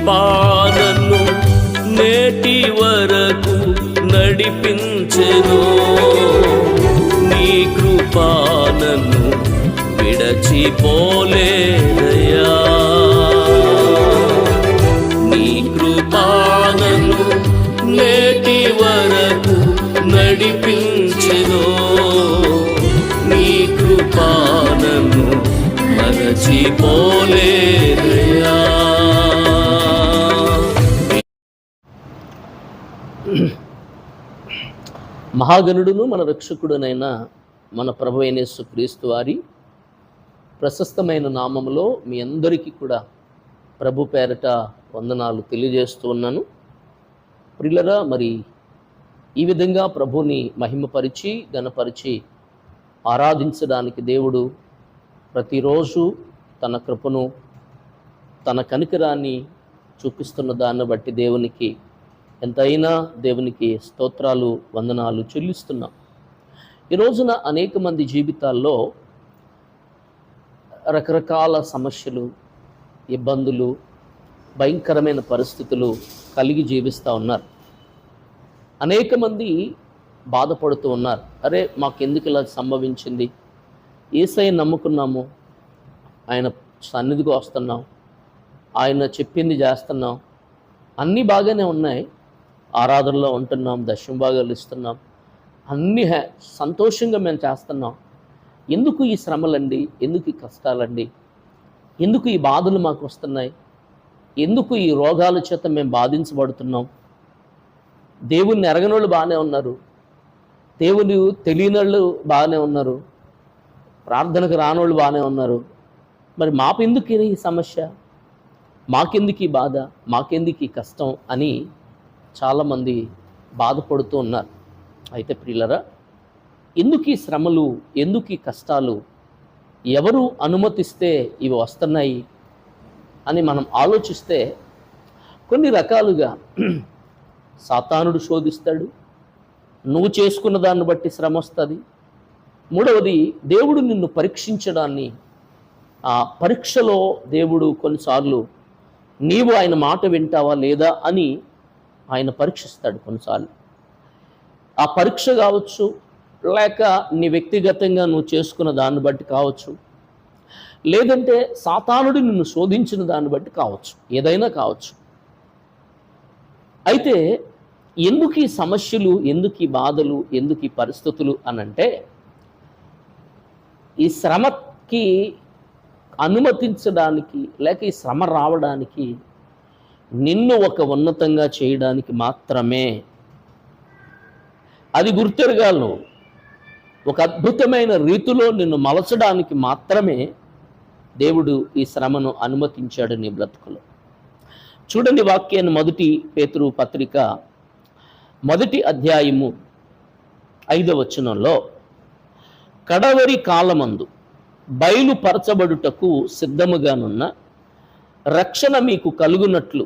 కృపానను నేటి వరకు నడిపించెను. నీ కృపానను విడచిపోలేదయ్యా. నీ కృపానను నేటి వరకు నడిపించెను. నీ కృపానను మరచిపోలేదయ్యా. మహాగణుడును మన రక్షకుడునైన మన ప్రభు అయిన యేసుక్రీస్తు వారి ప్రశస్తమైన నామములో మీ అందరికీ కూడా ప్రభు పేరట వందనాలు తెలియజేస్తూ ఉన్నాను. ప్రియులరా, మరి ఈ విధంగా ప్రభుని మహిమపరిచి ఘనపరిచి ఆరాధించడానికి దేవుడు ప్రతిరోజు తన కృపను తన కనికరాన్ని చూపిస్తున్న దాన్ని బట్టి దేవునికి ఎంతైనా దేవునికి స్తోత్రాలు వందనాలు చెల్లిస్తున్నాం. ఈ రోజున అనేక మంది జీవితాల్లో రకరకాల సమస్యలు, ఇబ్బందులు, భయంకరమైన పరిస్థితులు కలిగి జీవిస్తూ ఉన్నారు. అనేక మంది బాధపడుతూ ఉన్నారు. అరే, మాకెందుకు ఇలా సంభవించింది? యేసయ్య నమ్ముకున్నాము, ఆయన సన్నిధికి వస్తున్నాం, ఆయన చెప్పింది చేస్తున్నాం, అన్నీ బాగానే ఉన్నాయి, ఆరాధనలో ఉంటున్నాం, దశమ భాగాలు ఇస్తున్నాం, అన్నీ సంతోషంగా మేము చేస్తున్నాం. ఎందుకు ఈ శ్రమలండి? ఎందుకు ఈ కష్టాలండి? ఎందుకు ఈ బాధలు మాకు వస్తున్నాయి? ఎందుకు ఈ రోగాల చేత మేము బాధించబడుతున్నాం? దేవుణ్ణి ఎరగనోళ్ళు బాగానే ఉన్నారు, దేవుని తెలియనోళ్ళు బాగానే ఉన్నారు, ప్రార్థనకు రానోళ్ళు బాగానే ఉన్నారు. మరి మాకెందుకు ఈ సమస్య? మాకెందుకు ఈ బాధ? మాకెందుకు ఈ కష్టం అని చాలామంది బాధపడుతూ ఉన్నారు. అయితే ప్రియులరా, ఎందుకు ఈ శ్రమలు, ఎందుకు ఈ కష్టాలు, ఎవరు అనుమతిస్తే ఇవి వస్తున్నాయి అని మనం ఆలోచిస్తే కొన్ని రకాలుగా సాతానుడు శోధిస్తాడు, నువ్వు చేసుకున్న దాన్ని బట్టి శ్రమ వస్తుంది. మూడవది, దేవుడు నిన్ను పరీక్షించడాన్ని, ఆ పరీక్షలో దేవుడు కొన్నిసార్లు నీవు ఆయన మాట వింటావా లేదా అని ఆయన పరీక్షిస్తాడు. కొన్నిసార్లు ఆ పరీక్ష కావచ్చు, లేక నీ వ్యక్తిగతంగా నువ్వు చేసుకున్న దాన్ని బట్టి కావచ్చు, లేదంటే సాతానుడు నిన్ను శోధించిన దాన్ని బట్టి కావచ్చు, ఏదైనా కావచ్చు. అయితే ఎందుకు ఈ సమస్యలు, ఎందుకు ఈ బాధలు, ఎందుకు ఈ పరిస్థితులు అనంటే, ఈ శ్రమకి అనుమతించడానికి, లేక ఈ శ్రమ రావడానికి నిన్ను ఒక ఉన్నతంగా చేయడానికి మాత్రమే. అది గుర్తెరగాలను, ఒక అద్భుతమైన రీతిలో నిన్ను మలచడానికి మాత్రమే దేవుడు ఈ శ్రమను అనుమతించాడు నీ బ్రతుకులో. చూడండి వాక్యాన్ని, మొదటి పేతురు పత్రిక 1వ అధ్యాయము 5వ వచనంలో, కడవరి కాలమందు బయలుపరచబడుటకు సిద్ధముగానున్న రక్షణ మీకు కలుగునట్లు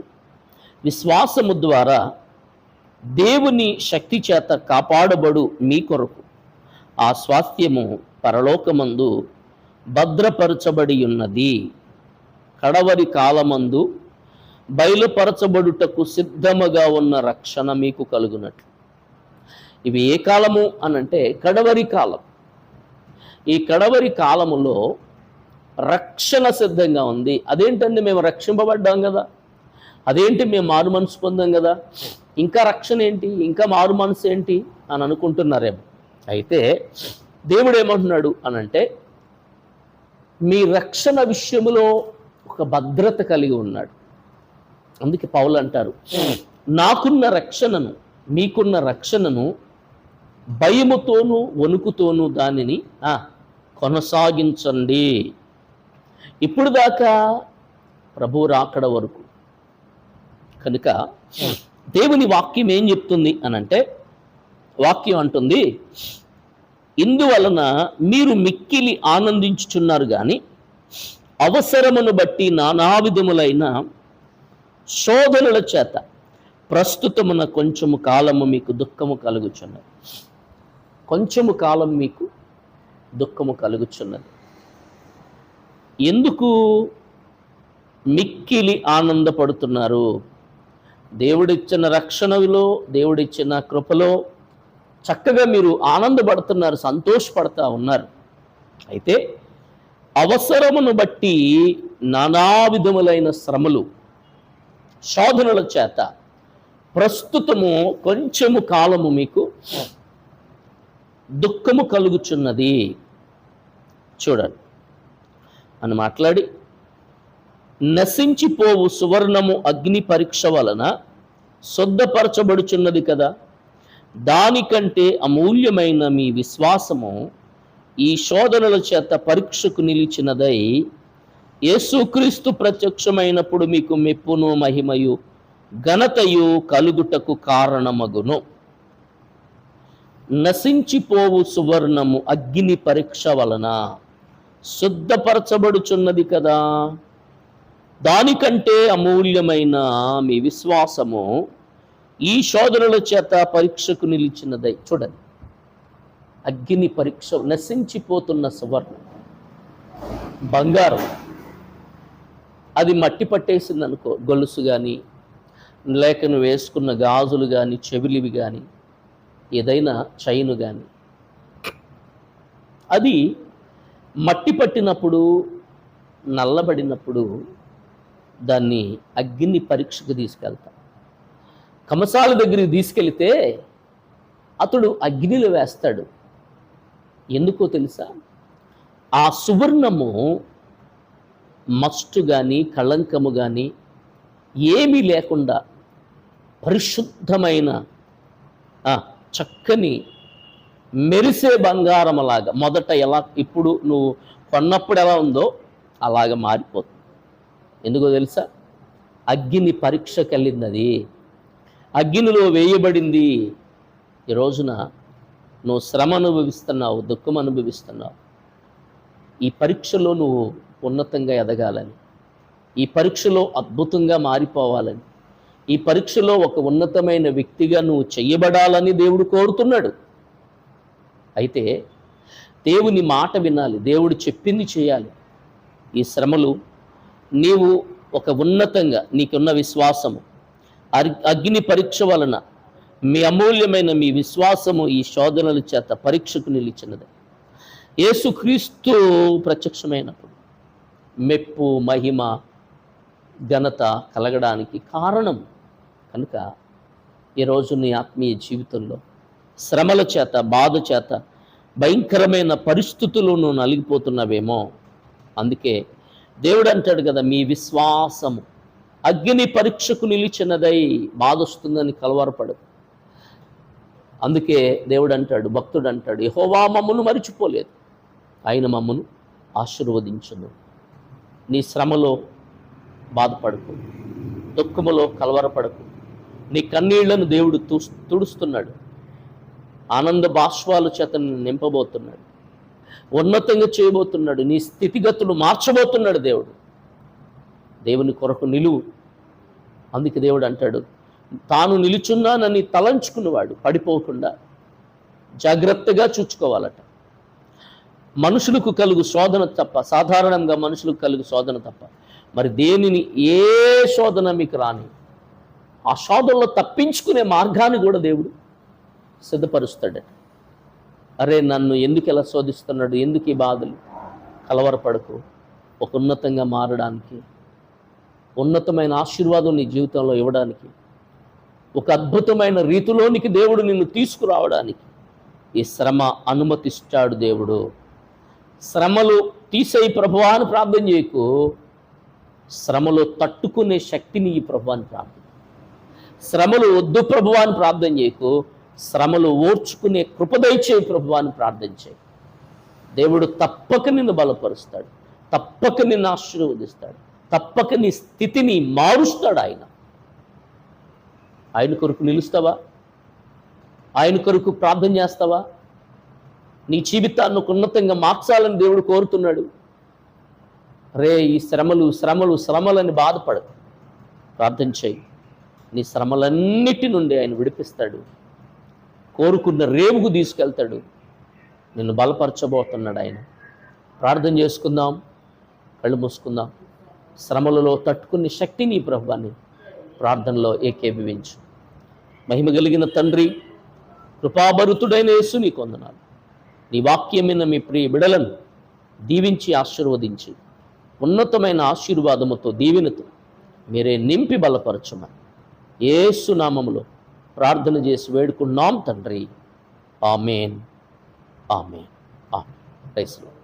విశ్వాసము ద్వారా దేవుని శక్తి చేత కాపాడబడు మీ కొరకు ఆ స్వాస్థ్యము పరలోకమందు భద్రపరచబడి ఉన్నది. కడవరి కాలమందు బయలుపరచబడుటకు సిద్ధముగా ఉన్న రక్షణ మీకు కలుగునట్లు. ఇవి ఏ కాలము అనంటే కడవరి కాలం. ఈ కడవరి కాలములో రక్షణ సిద్ధంగా ఉంది. అదేంటండి, మేము రక్షింపబడ్డాం కదా, అదేంటి మేము మారు మనసు పొందాం కదా, ఇంకా రక్షణ ఏంటి, ఇంకా మారు మనసు ఏంటి అని అనుకుంటున్నారేమో. అయితే దేవుడు ఏమంటున్నాడు అనంటే, మీ రక్షణ విషయంలో ఒక భద్రత కలిగి ఉన్నాడు. అందుకే పౌలు అంటారు, నాకున్న రక్షణను, మీకున్న రక్షణను భయముతోనూ వణుకుతోనూ దానిని కొనసాగించండి. ఇప్పుడు దాకా ప్రభు రాకడ వరకు. కనుక దేవుని వాక్యం ఏం చెప్తుంది అనంటే, వాక్యం అంటుంది, ఇందువలన మీరు మిక్కిలి ఆనందించుచున్నారు కానీ అవసరమును బట్టి నానా విధములైన శోధనల చేత ప్రస్తుతమున కొంచెము కాలము మీకు దుఃఖము కలుగుచున్నది. కొంచెము కాలం మీకు దుఃఖము కలుగుచున్నది. ఎందుకు మిక్కిలి ఆనందపడుతున్నారు. దేవుడిచ్చిన రక్షణలో, దేవుడిచ్చిన కృపలో చక్కగా మీరు ఆనందపడుతున్నారు, సంతోషపడతా ఉన్నారు. అయితే అవసరమును బట్టి నానా విధములైన శ్రమలు, శోధనల చేత ప్రస్తుతము కొంచెము కాలము మీకు దుఃఖము కలుగుచున్నది. చూడండి అని మాట్లాడి, నశించిపోవు సువర్ణము అగ్ని పరీక్ష వలన శుద్ధపరచబడుచున్నది కదా, దానికంటే అమూల్యమైన మీ విశ్వాసము ఈ శోధనల చేత పరీక్షకు నిలిచినదై యేసుక్రీస్తు ప్రత్యక్షమైనప్పుడు మీకు మెప్పును మహిమయు ఘనతయు కలుగుటకు కారణమగును. నశించిపోవు సువర్ణము అగ్ని పరీక్ష వలన శుద్ధపరచబడుచున్నది కదా, దానికంటే అమూల్యమైన మీ విశ్వాసము ఈ శోధనల చేత పరీక్షకు నిలిచినదై. చూడండి, అగ్ని పరీక్ష, నశించిపోతున్న సువర్ణం, బంగారం, అది మట్టి పట్టేసింది అనుకో, గొలుసు కానీ లేక నువ్వు వేసుకున్న గాజులు కానీ, చెవిలివి కానీ, ఏదైనా చైను కానీ, అది మట్టి పట్టినప్పుడు, నల్లబడినప్పుడు దాన్ని అగ్ని పరీక్షకు తీసుకెళ్తాం. కమసాల దగ్గరికి తీసుకెళ్తే అతడు అగ్నిలో వేస్తాడు. ఎందుకో తెలుసా? ఆ సువర్ణము మస్టు కానీ కళంకము కానీ ఏమీ లేకుండా పరిశుద్ధమైన చక్కని మెరిసే బంగారమలాగా, మొదట ఎలా ఇప్పుడు నువ్వు కొన్నప్పుడు ఎలా ఉందో అలాగ మారిపోతుంది. ఎందుకో తెలుసా? అగ్ని పరీక్షకి వెళ్ళింది, అది అగ్నిలో వేయబడింది. ఈ రోజున నువ్వు శ్రమ అనుభవిస్తున్నావు, దుఃఖం అనుభవిస్తున్నావు. ఈ పరీక్షలో నువ్వు ఉన్నతంగా ఎదగాలని, ఈ పరీక్షలో అద్భుతంగా మారిపోవాలని, ఈ పరీక్షలో ఒక ఉన్నతమైన వ్యక్తిగా నువ్వు చెయ్యబడాలని దేవుడు కోరుతున్నాడు. అయితే దేవుని మాట వినాలి, దేవుడు చెప్పింది చేయాలి. ఈ శ్రమలు నీవు ఒక ఉన్నతంగా నీకున్న విశ్వాసము అగ్ని పరీక్ష వలన మీ అమూల్యమైన మీ విశ్వాసము ఈ శోధనల చేత పరీక్షకు నిలిచినది. యేసుక్రీస్తు ప్రత్యక్షమైనప్పుడు మెప్పు, మహిమ, ఘనత కలగడానికి కారణం. కనుక ఈరోజు నీ ఆత్మీయ జీవితంలో శ్రమల చేత, బాధ చేత, భయంకరమైన పరిస్థితులు నువ్వు నలిగిపోతున్నావేమో. అందుకే దేవుడు అంటాడు కదా, మీ విశ్వాసము అగ్ని పరీక్షకు నిలిచినదై. బాధ వస్తుందని కలవరపడదు. అందుకే దేవుడు అంటాడు, భక్తుడు అంటాడు, యెహోవా మమ్మును మరిచిపోలేదు, ఆయన మమ్మును ఆశీర్వదించును. నీ శ్రమలో బాధపడకు, దుఃఖములో కలవరపడకు. నీ కన్నీళ్లను దేవుడు తుడుస్తున్నాడు, ఆనంద బాష్పాల చేత నింపబోతున్నాడు, ఉన్నతంగా చేయబోతున్నాడు, నీ స్థితిగతులు మార్చబోతున్నాడు దేవుడు. దేవుని కొరకు నిలువు. అందుకే దేవుడు అంటాడు, తాను నిలుచున్నానని తలంచుకున్నవాడు పడిపోకుండా జాగ్రత్తగా చూసుకోవాలట. మనుషులకు కలుగు శోధన తప్ప, సాధారణంగా మనుషులకు కలుగు శోధన తప్ప మరి దేనిని, ఏ శోధన మీకు రాని, ఆ శోధనలో తప్పించుకునే మార్గాన్ని కూడా దేవుడు సిద్ధపరుస్తాడట. అరే, నన్ను ఎందుకు ఇలా శోధిస్తున్నాడు, ఎందుకు ఈ బాధలు? కలవరపడకు. ఒక ఉన్నతంగా మారడానికి, ఉన్నతమైన ఆశీర్వాదం నీ జీవితంలో ఇవ్వడానికి, ఒక అద్భుతమైన రీతిలోనికి దేవుడు నిన్ను తీసుకురావడానికి ఈ శ్రమ అనుమతిస్తాడు దేవుడు. శ్రమలు తీసేయి ప్రభువా అని ప్రార్థన చేయకు, శ్రమలో తట్టుకునే శక్తిని ఈ ప్రభువాన్ని ప్రార్థన. శ్రమలు వద్దు ప్రభువా అని ప్రార్థన చేయకు, శ్రమలు ఓర్చుకునే కృపదయచేయి ప్రభువాన్ని ప్రార్థన చేయి. దేవుడు తప్పక నిన్ను బలపరుస్తాడు, తప్పక నిన్ను ఆశీర్వదిస్తాడు, తప్పక నీ స్థితిని మారుస్తాడు. ఆయన కొరకు నిలుస్తావా? ఆయన కొరకు ప్రార్థన చేస్తావా? నీ జీవితాన్ని ఉన్నతంగా మార్చాలని దేవుడు కోరుతున్నాడు. రే, ఈ శ్రమలని బాధపడదు, ప్రార్థన చేయి. నీ శ్రమలన్నిటి నుండి ఆయన విడిపిస్తాడు, కోరుకున్న రేవుకు తీసుకెళ్తాడు, నిన్ను బలపరచబోతున్నాడు ఆయన. ప్రార్థన చేసుకుందాం, కళ్ళు మూసుకుందాం. శ్రమలలో తట్టుకునే శక్తిని ప్రభువాన్ని ప్రార్థనలో ఏకీభవించు. మహిమ కలిగిన తండ్రి, కృపాభరితుడైన యేసు నీకు వందనాలు. నీ వాక్యమైన మీ ప్రియ బిడలను దీవించి ఆశీర్వదించి ఉన్నతమైన ఆశీర్వాదముతో దీవెనతో మీరే నింపి బలపరచమని యేసు నామములో ప్రార్థన చేసి వేడుకున్నాం తండ్రి. Amen, amen, amen. Praise the lord.